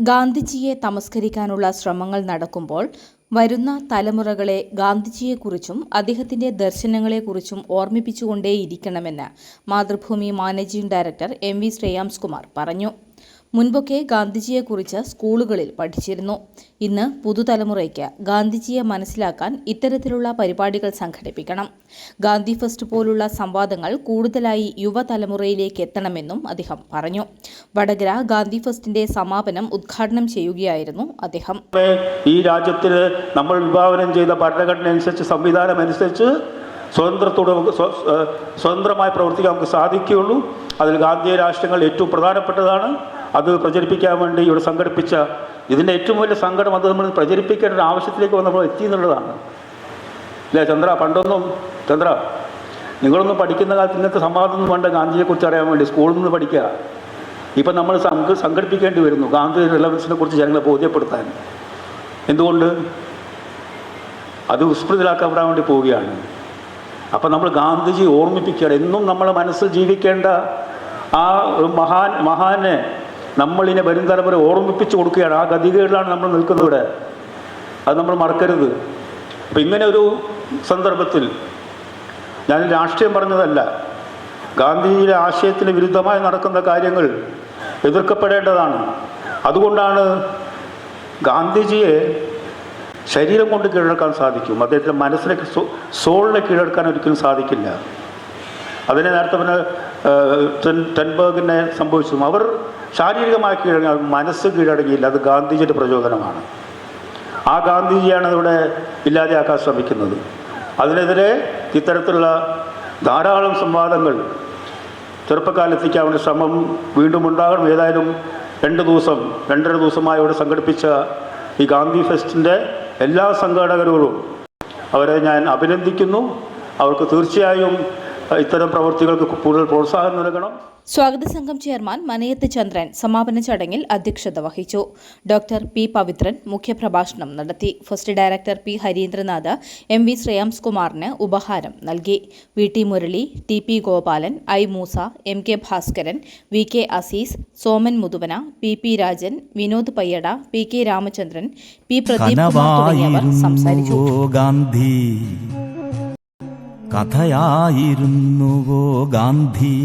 ഗാന്ധിജിയെ തമസ്കരിക്കാനുള്ള ശ്രമങ്ങൾ നടക്കുമ്പോൾ വരുന്ന തലമുറകളെ ഗാന്ധിജിയെക്കുറിച്ചും അദ്ദേഹത്തിന്റെ ദർശനങ്ങളെക്കുറിച്ചും ഓർമ്മിപ്പിച്ചുകൊണ്ടേയിരിക്കണമെന്ന് മാതൃഭൂമി മാനേജിംഗ് ഡയറക്ടർ എം.വി. ശ്രേയാംസ്കുമാർ പറഞ്ഞു. മുൻപൊക്കെ ഗാന്ധിജിയെക്കുറിച്ച് സ്കൂളുകളിൽ പഠിച്ചിരുന്നു. ഇന്ന് പുതുതലമുറയ്ക്ക് ഗാന്ധിജിയെ മനസ്സിലാക്കാൻ ഇത്തരത്തിലുള്ള പരിപാടികൾ സംഘടിപ്പിക്കണം. ഗാന്ധി ഫെസ്റ്റ് പോലുള്ള സംവാദങ്ങൾ കൂടുതലായി യുവതലമുറയിലേക്ക് എത്തണമെന്നും അദ്ദേഹം പറഞ്ഞു. വടകര ഗാന്ധി ഫെസ്റ്റിന്റെ സമാപനം ഉദ്ഘാടനം ചെയ്യുകയായിരുന്നു അദ്ദേഹം. ഈ രാജ്യത്തിന് നമ്മൾ വിഭാവനം ചെയ്ത ഭരണഘടന അനുസരിച്ച്, സംവിധാനം അനുസരിച്ച് സ്വതന്ത്രമായി പ്രവർത്തിക്കാൻ നമുക്ക് സാധിക്കുകയുള്ളൂ. അതിൽ ഗാന്ധിയ രാഷ്ട്രങ്ങൾ ഏറ്റവും പ്രധാനപ്പെട്ടതാണ്. അത് പ്രചരിപ്പിക്കാൻ വേണ്ടി ഇവിടെ സംഘടിപ്പിച്ച ഇതിൻ്റെ ഏറ്റവും വലിയ സങ്കടം അത് നമ്മൾ പ്രചരിപ്പിക്കേണ്ട ഒരു ആവശ്യത്തിലേക്ക് നമ്മൾ എത്തി എന്നുള്ളതാണ്. അല്ലേ ചന്ദ്ര? പണ്ടൊന്നും നിങ്ങളൊന്നും പഠിക്കുന്ന കാലത്ത് ഇന്നത്തെ സംവാദമൊന്നും വേണ്ട ഗാന്ധിജിയെക്കുറിച്ച് അറിയാൻ വേണ്ടി സ്കൂളിൽ നിന്ന് പഠിക്കുക. ഇപ്പം നമ്മൾ സംഘടിപ്പിക്കേണ്ടി വരുന്നു ഗാന്ധി റിലവൻസിനെ കുറിച്ച് ജനങ്ങളെ ബോധ്യപ്പെടുത്താൻ. എന്തുകൊണ്ട്? അത് വിസ്മൃതിലാക്കപ്പെടാൻ വേണ്ടി പോവുകയാണ്. അപ്പം നമ്മൾ ഗാന്ധിജി ഓർമ്മിപ്പിക്കുകയാണ്. എന്നും നമ്മളെ മനസ്സിൽ ജീവിക്കേണ്ട ആ ഒരു മഹാനെ നമ്മളിനെ വരും തലമുറ ഓർമ്മിപ്പിച്ചു കൊടുക്കുകയാണ്. ആ ഗതികേടിലാണ് നമ്മൾ നിൽക്കുന്നത് ഇവിടെ. അത് നമ്മൾ മറക്കരുത്. അപ്പം ഇങ്ങനെ ഒരു സന്ദർഭത്തിൽ ഞാൻ രാഷ്ട്രീയം പറഞ്ഞതല്ല, ഗാന്ധിജിയുടെ ആശയത്തിന് വിരുദ്ധമായി നടക്കുന്ന കാര്യങ്ങൾ എതിർക്കപ്പെടേണ്ടതാണ്. അതുകൊണ്ടാണ് ഗാന്ധിജിയെ ശരീരം കൊണ്ട് കീഴടക്കാൻ സാധിക്കും, അദ്ദേഹത്തിൻ്റെ മനസ്സിനെ സോളിനെ കീഴടക്കാൻ ഒരിക്കലും സാധിക്കില്ല. അതിനെ നേരത്തെ പിന്നെ ടെൻബർഗിനെ സംഭവിച്ചു. അവർ ശാരീരികമായി കീഴടങ്ങി, മനസ്സ് കീഴടങ്ങിയില്ല. അത് ഗാന്ധിജിയുടെ പ്രചോദനമാണ്. ആ ഗാന്ധിജിയാണ് ഇവിടെ ഇല്ലാതെയാക്കാൻ ശ്രമിക്കുന്നത്. അതിനെതിരെ ഇത്തരത്തിലുള്ള ധാരാളം സംവാദങ്ങൾ ചെറുപ്പക്കാരെത്തിക്കാനുള്ള ശ്രമം വീണ്ടും ഉണ്ടാകണം. ഏതായാലും 2.5 ദിവസമായി ഇവിടെ സംഘടിപ്പിച്ച ഈ ഗാന്ധി ഫെസ്റ്റിൻ്റെ എല്ലാ സംഘാടകരോടും അവരെ ഞാൻ അഭിനന്ദിക്കുന്നു. അവർക്ക് തീർച്ചയായും ഇത്തരം പ്രവൃത്തികൾക്ക് കൂടുതൽ പ്രോത്സാഹനം നൽകണം. സ്വാഗത സംഘം ചെയർമാൻ മനയത്ത് ചന്ദ്രൻ സമാപന ചടങ്ങിൽ അധ്യക്ഷത വഹിച്ചു. ഡോക്ടർ പി പവിത്രൻ മുഖ്യപ്രഭാഷണം നടത്തി. First director P Harindranath MV. ശ്രേയാംസ്കുമാറിന് ഉപഹാരം നൽകി. വി.ടി. മുരളി, ടി.പി. ഗോപാലൻ, ഐ. മൂസ, എം.കെ. ഭാസ്കരൻ, വി.കെ. അസീസ്, സോമൻ മുതുവന, പി.പി. രാജൻ, വിനോദ് പയ്യട, പി.കെ. രാമചന്ദ്രൻ, പി. പ്രദീപ് കുമാർ തുടങ്ങിയവർ സംസാരിച്ചു. കഥയായിരുന്നുവോ ഗാന്ധി?